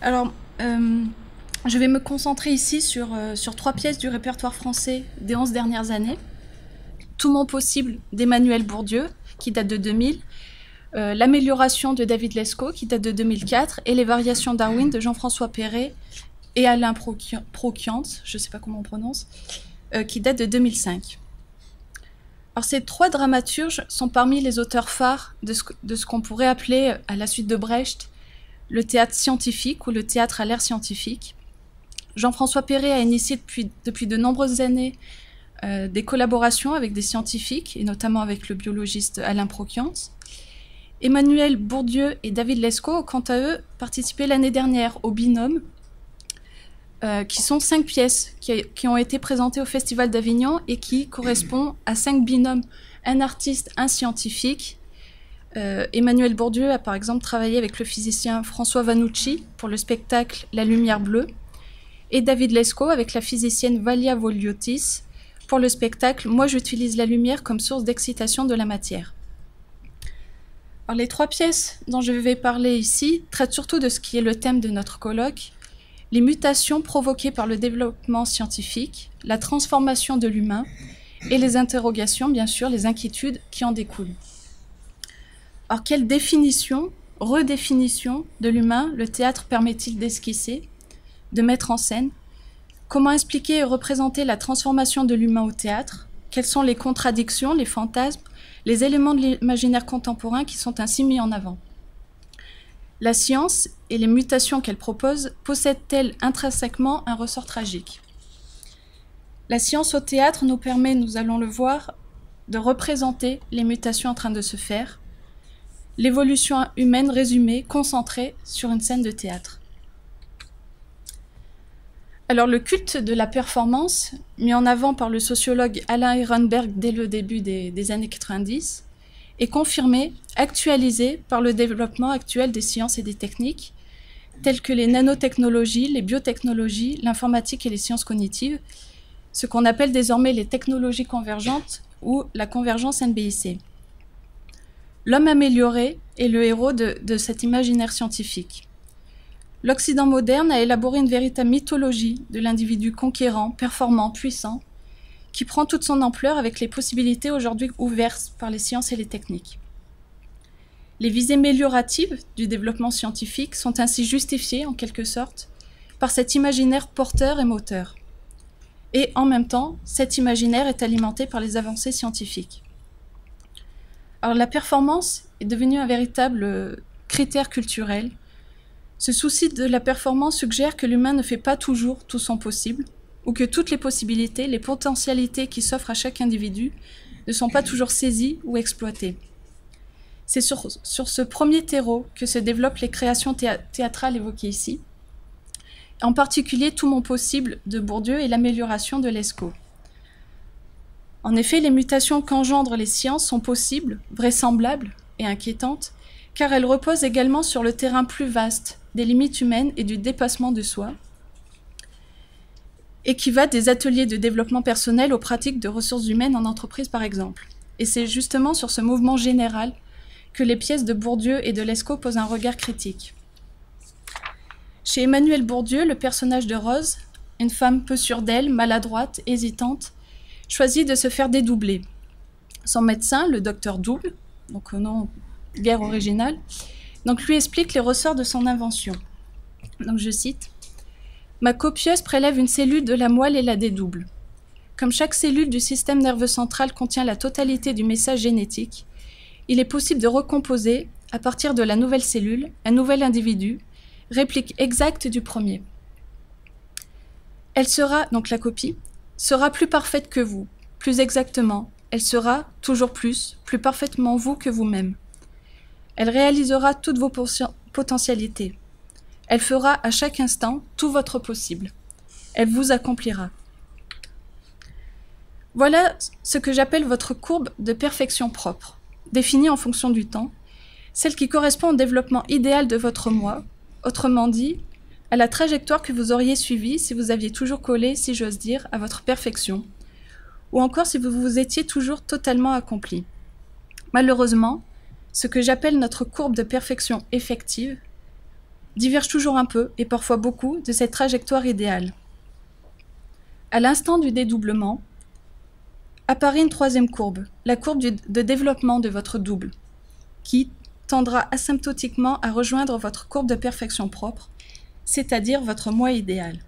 Alors, euh, je vais me concentrer ici sur 3 pièces du répertoire français des 11 dernières années. Tout mon possible d'Emmanuel Bourdieu, qui date de 2000, L'amélioration de David Lescaut, qui date de 2004, et Les variations Darwin de Jean-François Perret et Alain Prokiant, je ne sais pas comment on prononce, qui date de 2005. Alors, ces 3 dramaturges sont parmi les auteurs phares de ce qu'on pourrait appeler, à la suite de Brecht, le théâtre scientifique ou le théâtre à l'ère scientifique. Jean-François Perret a initié depuis de nombreuses années des collaborations avec des scientifiques, et notamment avec le biologiste Alain Prokiant. Emmanuel Bourdieu et David Lescaut ont quant à eux participé l'année dernière au Binôme, qui sont 5 pièces qui ont été présentées au Festival d'Avignon et qui correspondent à 5 binômes, un artiste, un scientifique. Emmanuel Bourdieu a par exemple travaillé avec le physicien François Vanucci pour le spectacle La lumière bleue, et David Lescaut avec la physicienne Valia Voliotis pour le spectacle Moi j'utilise la lumière comme source d'excitation de la matière. Alors, les 3 pièces dont je vais parler ici traitent surtout de ce qui est le thème de notre colloque, les mutations provoquées par le développement scientifique, la transformation de l'humain et les interrogations, bien sûr, les inquiétudes qui en découlent. Alors, quelle définition, redéfinition de l'humain le théâtre permet-il d'esquisser, de mettre en scène? Comment expliquer et représenter la transformation de l'humain au théâtre? Quelles sont les contradictions, les fantasmes, les éléments de l'imaginaire contemporain qui sont ainsi mis en avant? La science et les mutations qu'elle propose possèdent-elles intrinsèquement un ressort tragique? La science au théâtre nous permet, nous allons le voir, de représenter les mutations en train de se faire, l'évolution humaine résumée, concentrée sur une scène de théâtre. Alors, le culte de la performance, mis en avant par le sociologue Alain Ehrenberg dès le début des années 90, est confirmé, actualisé par le développement actuel des sciences et des techniques, telles que les nanotechnologies, les biotechnologies, l'informatique et les sciences cognitives, ce qu'on appelle désormais les technologies convergentes ou la convergence NBIC. L'homme amélioré est le héros de cet imaginaire scientifique. L'Occident moderne a élaboré une véritable mythologie de l'individu conquérant, performant, puissant, qui prend toute son ampleur avec les possibilités aujourd'hui ouvertes par les sciences et les techniques. Les visées amélioratives du développement scientifique sont ainsi justifiées, en quelque sorte, par cet imaginaire porteur et moteur. Et en même temps, cet imaginaire est alimenté par les avancées scientifiques. Alors, la performance est devenue un véritable critère culturel. Ce souci de la performance suggère que l'humain ne fait pas toujours tout son possible, ou que toutes les possibilités, les potentialités qui s'offrent à chaque individu ne sont pas toujours saisies ou exploitées. C'est sur ce premier terreau que se développent les créations théâtrales évoquées ici, en particulier Tout mon possible de Bourdieu et L'amélioration de Lescaut. En effet, les mutations qu'engendrent les sciences sont possibles, vraisemblables et inquiétantes, car elles reposent également sur le terrain plus vaste des limites humaines et du dépassement de soi, et qui va des ateliers de développement personnel aux pratiques de ressources humaines en entreprise, par exemple. Et c'est justement sur ce mouvement général que les pièces de Bourdieu et de Lescaut posent un regard critique. Chez Emmanuel Bourdieu, le personnage de Rose, une femme peu sûre d'elle, maladroite, hésitante, choisit de se faire dédoubler. Son médecin, le docteur Double, donc au nom guère original, donc lui explique les ressorts de son invention. Donc je cite: « Ma copieuse prélève une cellule de la moelle et la dédouble. Comme chaque cellule du système nerveux central contient la totalité du message génétique, il est possible de recomposer, à partir de la nouvelle cellule, un nouvel individu, réplique exacte du premier. Elle sera, donc la copie, sera plus parfaite que vous, plus exactement, elle sera, toujours plus parfaitement vous que vous-même. Elle réalisera toutes vos potentialités. Elle fera à chaque instant tout votre possible. Elle vous accomplira. Voilà ce que j'appelle votre courbe de perfection propre, définie en fonction du temps, celle qui correspond au développement idéal de votre moi, autrement dit, à la trajectoire que vous auriez suivie si vous aviez toujours collé, si j'ose dire, à votre perfection, ou encore si vous vous étiez toujours totalement accompli. Malheureusement, ce que j'appelle notre courbe de perfection effective divergent toujours un peu, et parfois beaucoup, de cette trajectoire idéale. À l'instant du dédoublement, apparaît une troisième courbe, la courbe de développement de votre double, qui tendra asymptotiquement à rejoindre votre courbe de perfection propre, c'est-à-dire votre moi idéal.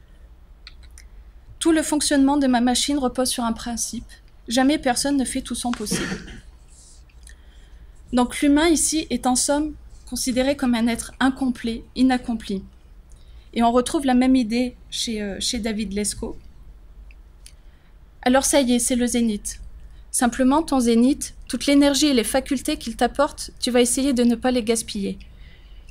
Tout le fonctionnement de ma machine repose sur un principe. Jamais personne ne fait tout son possible. Donc l'humain ici est en somme considéré comme un être incomplet, inaccompli. Et on retrouve la même idée chez David Lescaut. Alors ça y est, c'est le zénith. Simplement, ton zénith, toute l'énergie et les facultés qu'il t'apporte, tu vas essayer de ne pas les gaspiller.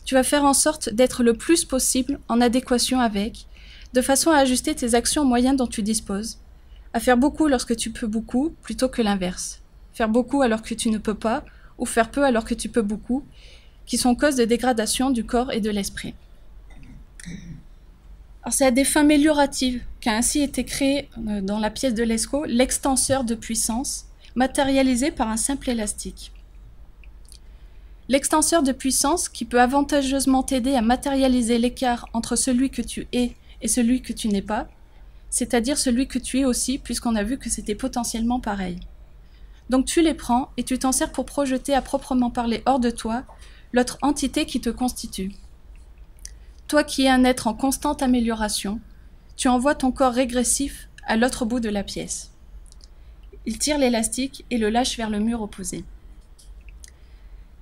Tu vas faire en sorte d'être le plus possible en adéquation avec, de façon à ajuster tes actions aux moyens dont tu disposes, à faire beaucoup lorsque tu peux beaucoup, plutôt que l'inverse. Faire beaucoup alors que tu ne peux pas, ou faire peu alors que tu peux beaucoup, qui sont cause de dégradation du corps et de l'esprit. Alors c'est à des fins amélioratives qu'a ainsi été créé dans la pièce de Lescaut l'extenseur de puissance, matérialisé par un simple élastique. L'extenseur de puissance qui peut avantageusement t'aider à matérialiser l'écart entre celui que tu es et celui que tu n'es pas, c'est-à-dire celui que tu es aussi, puisqu'on a vu que c'était potentiellement pareil. Donc tu les prends et tu t'en sers pour projeter à proprement parler hors de toi l'autre entité qui te constitue. Toi qui es un être en constante amélioration, tu envoies ton corps régressif à l'autre bout de la pièce. Il tire l'élastique et le lâche vers le mur opposé.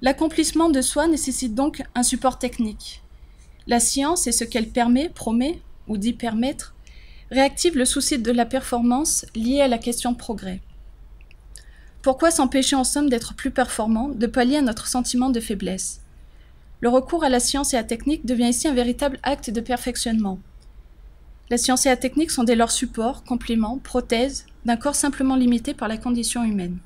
L'accomplissement de soi nécessite donc un support technique. La science et ce qu'elle permet, promet ou dit permettre, réactive le souci de la performance lié à la question de progrès. Pourquoi s'empêcher en somme d'être plus performant, de pallier à notre sentiment de faiblesse? Le recours à la science et à la technique devient ici un véritable acte de perfectionnement. La science et la technique sont dès lors support, complément, prothèse d'un corps simplement limité par la condition humaine.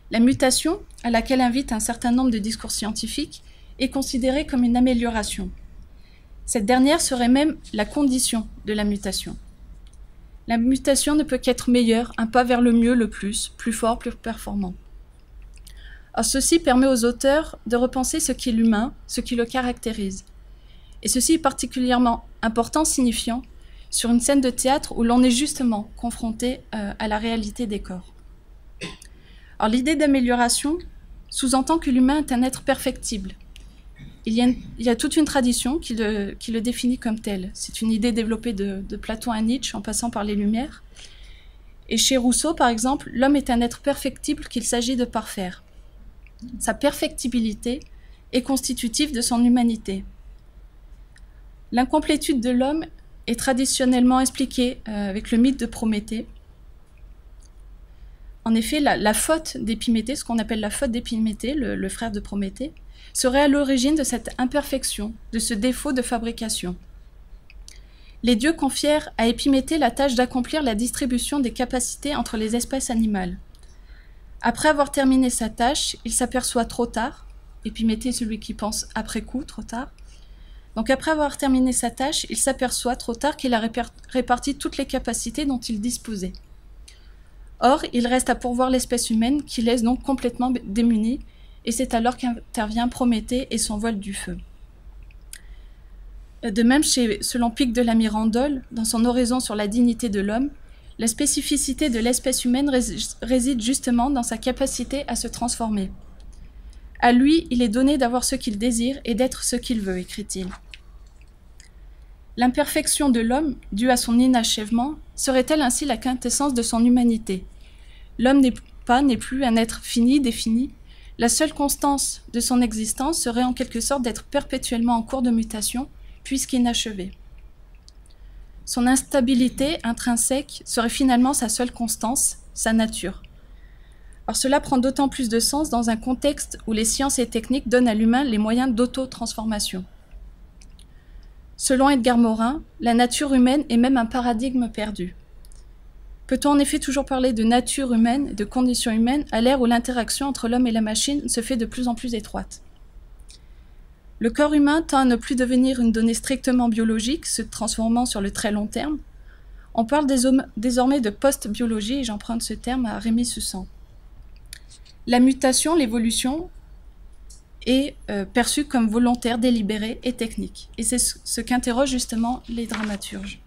La mutation, à laquelle invite un certain nombre de discours scientifiques, est considérée comme une amélioration. Cette dernière serait même la condition de la mutation. La mutation ne peut qu'être meilleure, un pas vers le mieux, le plus fort, plus performant. Alors, ceci permet aux auteurs de repenser ce qui est l'humain, ce qui le caractérise. Et ceci est particulièrement important, signifiant, sur une scène de théâtre où l'on est justement confronté à la réalité des corps. Alors, l'idée d'amélioration sous-entend que l'humain est un être perfectible. Il y a toute une tradition qui le définit comme tel. C'est une idée développée de Platon à Nietzsche en passant par les Lumières. Et chez Rousseau, par exemple, l'homme est un être perfectible qu'il s'agit de parfaire. Sa perfectibilité est constitutive de son humanité. L'incomplétude de l'homme est traditionnellement expliquée avec le mythe de Prométhée. En effet, la faute d'Épiméthée, ce qu'on appelle la faute d'Épiméthée, le frère de Prométhée, serait à l'origine de cette imperfection, de ce défaut de fabrication. Les dieux confièrent à Épiméthée la tâche d'accomplir la distribution des capacités entre les espèces animales. Après avoir terminé sa tâche, il s'aperçoit trop tard, Épiméthée est celui qui pense après coup, trop tard. Donc après avoir terminé sa tâche, il s'aperçoit trop tard qu'il a réparti toutes les capacités dont il disposait. Or, il reste à pourvoir l'espèce humaine qui laisse donc complètement démunie, et c'est alors qu'intervient Prométhée et son voile du feu. De même, selon Pic de la Mirandole, dans son oraison sur la dignité de l'homme, la spécificité de l'espèce humaine réside justement dans sa capacité à se transformer. À lui, il est donné d'avoir ce qu'il désire et d'être ce qu'il veut, écrit-il. L'imperfection de l'homme, due à son inachèvement, serait-elle ainsi la quintessence de son humanité? L'homme n'est plus un être fini, défini. La seule constance de son existence serait en quelque sorte d'être perpétuellement en cours de mutation, puisqu'inachevé. Son instabilité intrinsèque serait finalement sa seule constance, sa nature. Or cela prend d'autant plus de sens dans un contexte où les sciences et techniques donnent à l'humain les moyens d'auto-transformation. Selon Edgar Morin, la nature humaine est même un paradigme perdu. Peut-on en effet toujours parler de nature humaine et de conditions humaines à l'ère où l'interaction entre l'homme et la machine se fait de plus en plus étroite? Le corps humain tend à ne plus devenir une donnée strictement biologique, se transformant sur le très long terme. On parle désormais de post-biologie, et j'emprunte ce terme à Rémy Sussan. La mutation, l'évolution, est perçue comme volontaire, délibérée et technique. Et c'est ce qu'interrogent justement les dramaturges.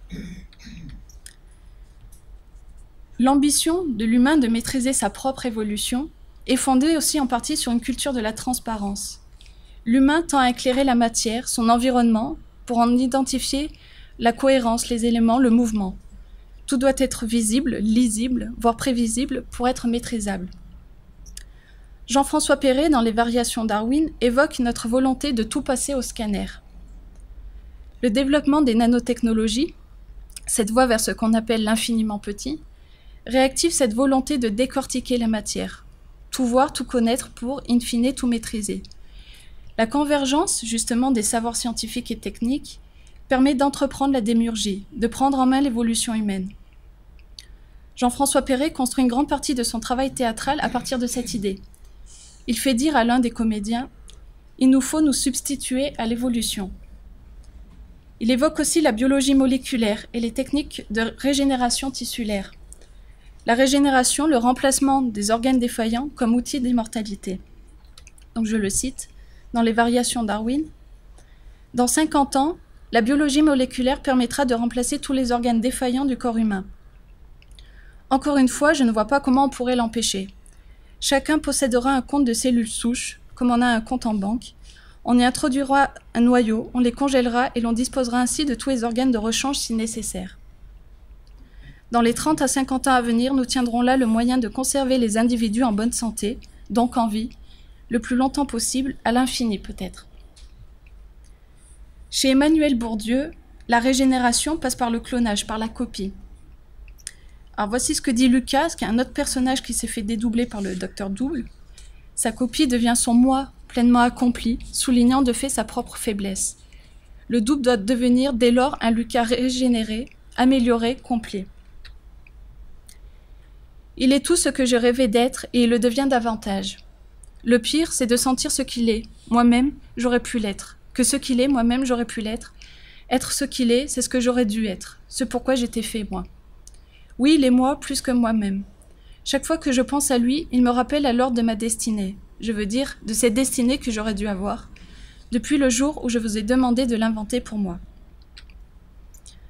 L'ambition de l'humain de maîtriser sa propre évolution est fondée aussi en partie sur une culture de la transparence. L'humain tend à éclairer la matière, son environnement, pour en identifier la cohérence, les éléments, le mouvement. Tout doit être visible, lisible, voire prévisible pour être maîtrisable. Jean-François Perret, dans les Variations Darwin, évoque notre volonté de tout passer au scanner. Le développement des nanotechnologies, cette voie vers ce qu'on appelle l'infiniment petit, réactive cette volonté de décortiquer la matière, tout voir, tout connaître pour, in fine, tout maîtriser. La convergence, justement, des savoirs scientifiques et techniques permet d'entreprendre la démiurgie, de prendre en main l'évolution humaine. Jean-François Perret construit une grande partie de son travail théâtral à partir de cette idée. Il fait dire à l'un des comédiens « Il nous faut nous substituer à l'évolution ». Il évoque aussi la biologie moléculaire et les techniques de régénération tissulaire. La régénération, le remplacement des organes défaillants comme outil d'immortalité. Donc je le cite, dans les Variations Darwin. « Dans 50 ans, la biologie moléculaire permettra de remplacer tous les organes défaillants du corps humain. Encore une fois, je ne vois pas comment on pourrait l'empêcher. Chacun possédera un compte de cellules souches, comme on a un compte en banque. On y introduira un noyau, on les congélera et l'on disposera ainsi de tous les organes de rechange si nécessaire. Dans les 30 à 50 ans à venir, nous tiendrons là le moyen de conserver les individus en bonne santé, donc en vie, le plus longtemps possible, à l'infini peut-être. » Chez Emmanuel Bourdieu, la régénération passe par le clonage, par la copie. Alors voici ce que dit Lucas, qui est un autre personnage qui s'est fait dédoubler par le docteur Double. Sa copie devient son moi pleinement accompli, soulignant de fait sa propre faiblesse. Le double doit devenir dès lors un Lucas régénéré, amélioré, complet. Il est tout ce que je rêvais d'être et il le devient davantage. Le pire, c'est de sentir ce qu'il est. Moi-même, j'aurais pu l'être. Que ce qu'il est, moi-même, j'aurais pu l'être. Être ce qu'il est, c'est ce que j'aurais dû être. Ce pourquoi j'étais fait, moi. Oui, il est moi plus que moi-même. Chaque fois que je pense à lui, il me rappelle à l'ordre de ma destinée. Je veux dire, de cette destinée que j'aurais dû avoir, depuis le jour où je vous ai demandé de l'inventer pour moi.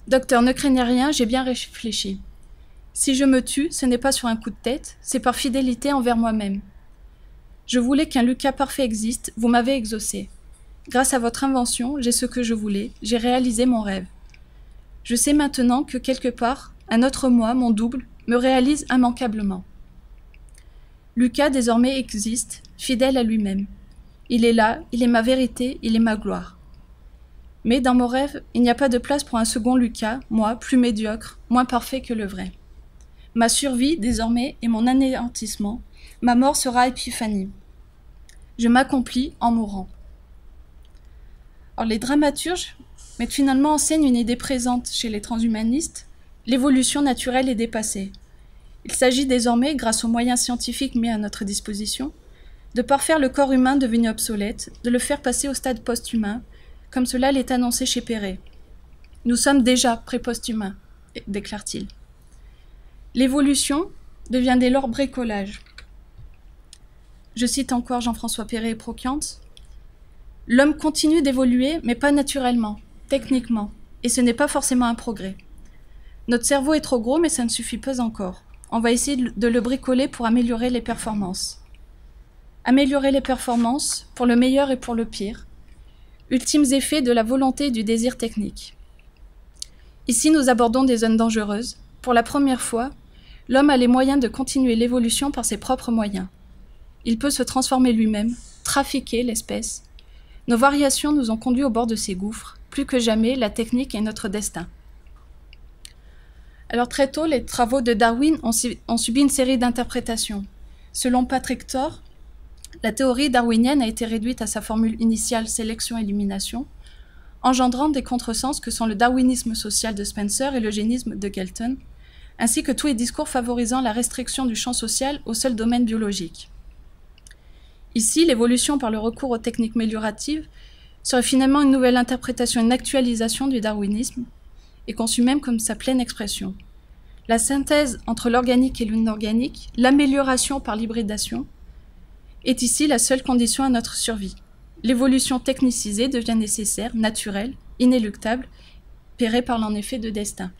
Docteur, ne craignez rien, j'ai bien réfléchi. Si je me tue, ce n'est pas sur un coup de tête, c'est par fidélité envers moi-même. Je voulais qu'un Lucas parfait existe, vous m'avez exaucé. Grâce à votre invention, j'ai ce que je voulais, j'ai réalisé mon rêve. Je sais maintenant que quelque part, un autre moi, mon double, me réalise immanquablement. Lucas désormais existe, fidèle à lui-même. Il est là, il est ma vérité, il est ma gloire. Mais dans mon rêve, il n'y a pas de place pour un second Lucas, moi, plus médiocre, moins parfait que le vrai. Ma survie, désormais, est mon anéantissement. Ma mort sera épiphanie. Je m'accomplis en mourant. Alors, les dramaturges mettent finalement en scène une idée présente chez les transhumanistes, l'évolution naturelle est dépassée. Il s'agit désormais, grâce aux moyens scientifiques mis à notre disposition, de parfaire le corps humain devenu obsolète, de le faire passer au stade post-humain, comme cela l'est annoncé chez Perret. Nous sommes déjà pré-post-humains, déclare-t-il. L'évolution devient dès lors bricolage. Je cite encore Jean-François Perret et Prokiant. « L'homme continue d'évoluer, mais pas naturellement, techniquement, et ce n'est pas forcément un progrès. Notre cerveau est trop gros, mais ça ne suffit pas encore. On va essayer de le bricoler pour améliorer les performances. Améliorer les performances, pour le meilleur et pour le pire. Ultimes effets de la volonté et du désir technique. Ici, nous abordons des zones dangereuses. Pour la première fois, l'homme a les moyens de continuer l'évolution par ses propres moyens. Il peut se transformer lui-même, trafiquer l'espèce. Nos variations nous ont conduits au bord de ces gouffres. Plus que jamais, la technique est notre destin. » Alors très tôt, les travaux de Darwin ont subi une série d'interprétations. Selon Patrick Thor, la théorie darwinienne a été réduite à sa formule initiale sélection-élimination, engendrant des contresens que sont le darwinisme social de Spencer et l'eugénisme de Galton, ainsi que tous les discours favorisant la restriction du champ social au seul domaine biologique. Ici, l'évolution par le recours aux techniques mélioratives serait finalement une nouvelle interprétation, une actualisation du darwinisme, et conçue même comme sa pleine expression. La synthèse entre l'organique et l'inorganique, l'amélioration par l'hybridation, est ici la seule condition à notre survie. l'évolution technicisée devient nécessaire, naturelle, inéluctable, Perret parle en effet de destin.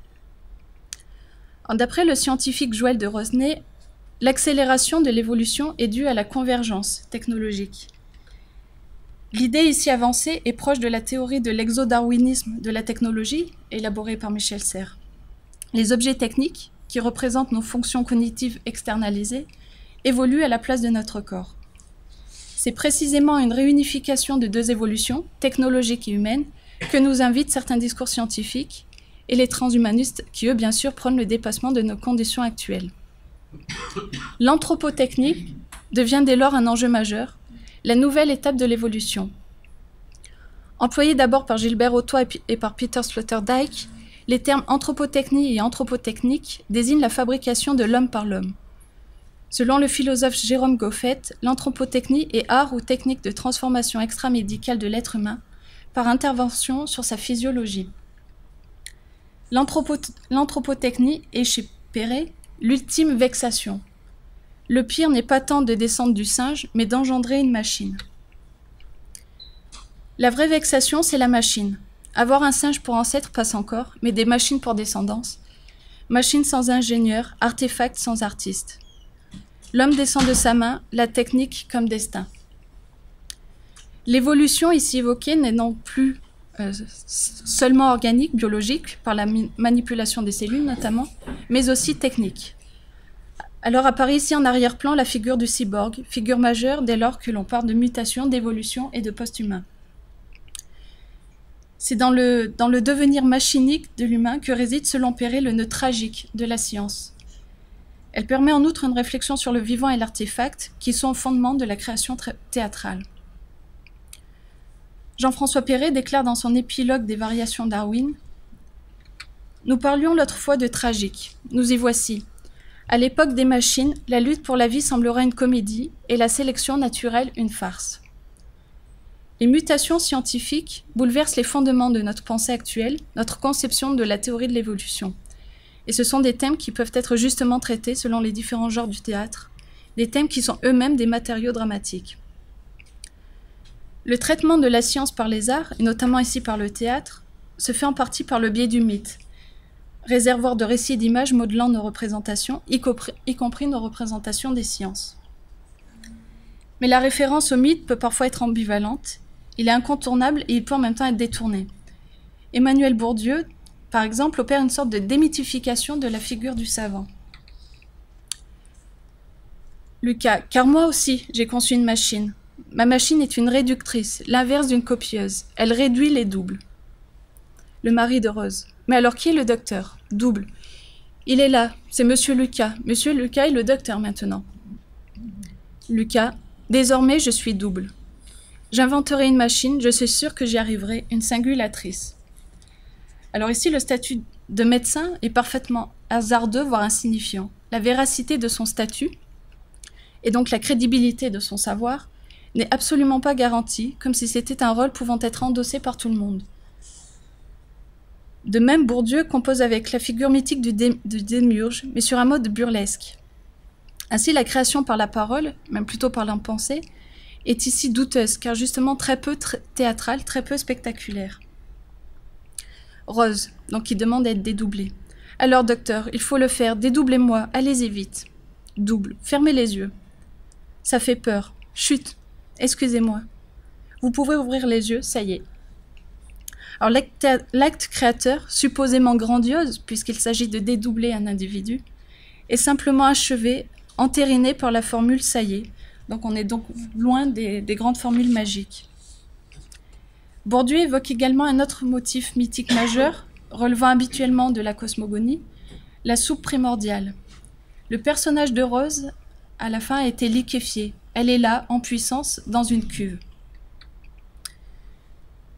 D'après le scientifique Joël de Rosnay, l'accélération de l'évolution est due à la convergence technologique. L'idée ici avancée est proche de la théorie de l'exodarwinisme de la technologie, élaborée par Michel Serres. Les objets techniques, qui représentent nos fonctions cognitives externalisées, évoluent à la place de notre corps. C'est précisément une réunification de deux évolutions, technologiques et humaines, que nous invitent certains discours scientifiques et les transhumanistes qui, eux, bien sûr, prônent le dépassement de nos conditions actuelles. L'anthropotechnique devient dès lors un enjeu majeur, la nouvelle étape de l'évolution. Employés d'abord par Gilbert Otto et par Peter Sloterdijk, les termes anthropotechnie et anthropotechnique désignent la fabrication de l'homme par l'homme. Selon le philosophe Jérôme Goffet, l'anthropotechnie est art ou technique de transformation extramédicale de l'être humain par intervention sur sa physiologie. L'anthropotechnie est, chez Perret, l'ultime vexation. Le pire n'est pas tant de descendre du singe, mais d'engendrer une machine. La vraie vexation, c'est la machine. Avoir un singe pour ancêtre passe encore, mais des machines pour descendance. Machine sans ingénieur, artefact sans artiste. L'homme descend de sa main, la technique comme destin. L'évolution ici évoquée n'est non plus seulement organique, biologique, par la manipulation des cellules notamment, mais aussi technique. Alors apparaît ici en arrière-plan la figure du cyborg, figure majeure dès lors que l'on parle de mutation, d'évolution et de post-humain. C'est dans le devenir machinique de l'humain que réside, selon Perret, le nœud tragique de la science. Elle permet en outre une réflexion sur le vivant et l'artefact, qui sont au fondement de la création théâtrale. Jean-François Perret déclare dans son épilogue des Variations Darwin « Nous parlions l'autre fois de tragique. Nous y voici. À l'époque des machines, la lutte pour la vie semblera une comédie et la sélection naturelle une farce. Les mutations scientifiques bouleversent les fondements de notre pensée actuelle, notre conception de la théorie de l'évolution. Et ce sont des thèmes qui peuvent être justement traités selon les différents genres du théâtre, des thèmes qui sont eux-mêmes des matériaux dramatiques. Le traitement de la science par les arts, et notamment ici par le théâtre, se fait en partie par le biais du mythe, réservoir de récits et d'images modelant nos représentations, y compris nos représentations des sciences. Mais la référence au mythe peut parfois être ambivalente, il est incontournable et il peut en même temps être détourné. Emmanuel Bourdieu, par exemple, opère une sorte de démythification de la figure du savant. Lucas, car moi aussi, j'ai conçu une machine. Ma machine est une réductrice, l'inverse d'une copieuse. Elle réduit les doubles. Le mari de Rose. Mais alors qui est le docteur? Double. Il est là, c'est Monsieur Lucas. Monsieur Lucas est le docteur maintenant. Lucas, désormais je suis double. J'inventerai une machine, je suis sûre que j'y arriverai, une singulatrice. Alors ici, le statut de médecin est parfaitement hasardeux, voire insignifiant. La véracité de son statut, et donc la crédibilité de son savoir, n'est absolument pas garantie, comme si c'était un rôle pouvant être endossé par tout le monde. De même, Bourdieu compose avec la figure mythique du démiurge, mais sur un mode burlesque. Ainsi, la création par la parole, même plutôt par l'impensé, est ici douteuse, car justement très peu théâtrale, très peu spectaculaire. Rose, donc qui demande à être dédoublée. Alors, docteur, il faut le faire, dédoublez-moi, allez-y vite. Double, fermez les yeux. Ça fait peur. Chut, excusez-moi. Vous pouvez ouvrir les yeux, ça y est. Alors, l'acte créateur, supposément grandiose, puisqu'il s'agit de dédoubler un individu, est simplement achevé, entériné par la formule « ça y est ». Donc, on est donc loin des grandes formules magiques. Bourdieu évoque également un autre motif mythique majeur, relevant habituellement de la cosmogonie, la soupe primordiale. Le personnage de Rose, à la fin, a été liquéfié. Elle est là, en puissance, dans une cuve.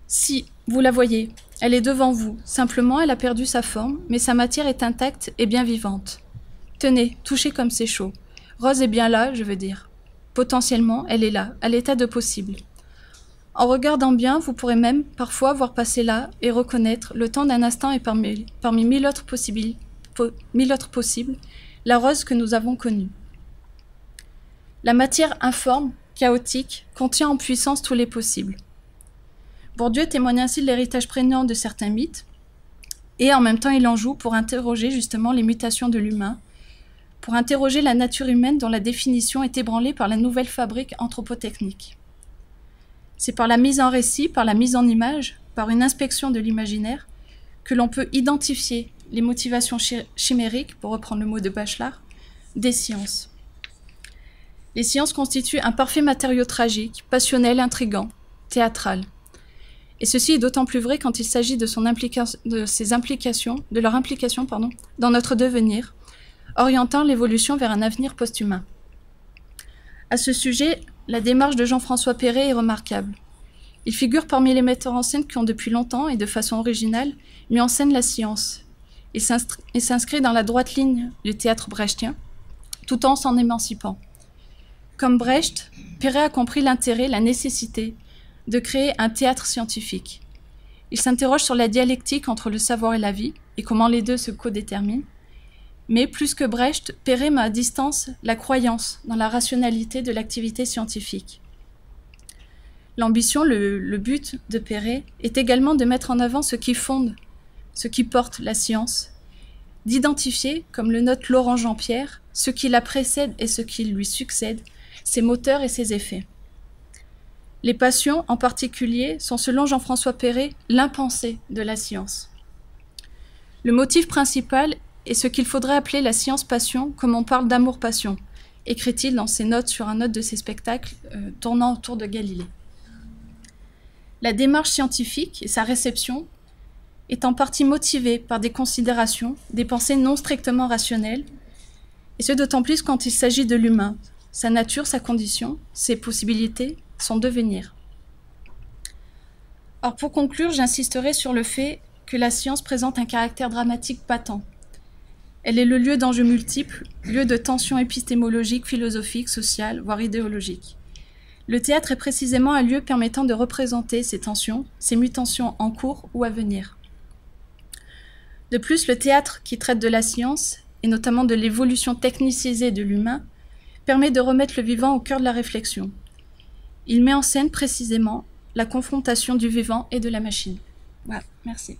Si, vous la voyez, elle est devant vous. Simplement, elle a perdu sa forme, mais sa matière est intacte et bien vivante. Tenez, touchez comme c'est chaud. Rose est bien là, je veux dire. Potentiellement, elle est là, à l'état de possible. En regardant bien, vous pourrez même, parfois, voir passer là et reconnaître, le temps d'un instant et parmi 1000 autres possibles, la Rose que nous avons connue. La matière informe, chaotique, contient en puissance tous les possibles. Bourdieu témoigne ainsi de l'héritage prégnant de certains mythes, et en même temps il en joue pour interroger justement les mutations de l'humain, pour interroger la nature humaine dont la définition est ébranlée par la nouvelle fabrique anthropotechnique. C'est par la mise en récit, par la mise en image, par une inspection de l'imaginaire, que l'on peut identifier les motivations chimériques, pour reprendre le mot de Bachelard, des sciences. Les sciences constituent un parfait matériau tragique, passionnel, intrigant, théâtral. Et ceci est d'autant plus vrai quand il s'agit de leur implication dans notre devenir, orientant l'évolution vers un avenir post-humain. À ce sujet, la démarche de Jean-François Perret est remarquable. Il figure parmi les metteurs en scène qui ont depuis longtemps et de façon originale mis en scène la science. Il s'inscrit dans la droite ligne du théâtre brechtien, tout en s'en émancipant. Comme Brecht, Perret a compris l'intérêt, la nécessité de créer un théâtre scientifique. Il s'interroge sur la dialectique entre le savoir et la vie, et comment les deux se codéterminent. Mais plus que Brecht, Perret met à distance la croyance dans la rationalité de l'activité scientifique. L'ambition, le but de Perret est également de mettre en avant ce qui fonde, ce qui porte la science, d'identifier, comme le note Laurent Jean-Pierre, ce qui la précède et ce qui lui succède, ses moteurs et ses effets. Les passions, en particulier, sont selon Jean-François Perret l'impensé de la science. Le motif principal est ce qu'il faudrait appeler la science-passion, comme on parle d'amour-passion, écrit-il dans ses notes sur un note de ses spectacles tournant autour de Galilée. La démarche scientifique et sa réception est en partie motivée par des considérations, des pensées non strictement rationnelles, et ce d'autant plus quand il s'agit de l'humain, sa nature, sa condition, ses possibilités, son devenir. Or, pour conclure, j'insisterai sur le fait que la science présente un caractère dramatique patent. Elle est le lieu d'enjeux multiples, lieu de tensions épistémologiques, philosophiques, sociales, voire idéologiques. Le théâtre est précisément un lieu permettant de représenter ces tensions, ces mutations en cours ou à venir. De plus, le théâtre qui traite de la science, et notamment de l'évolution technicisée de l'humain, permet de remettre le vivant au cœur de la réflexion. Il met en scène précisément la confrontation du vivant et de la machine. Voilà, merci.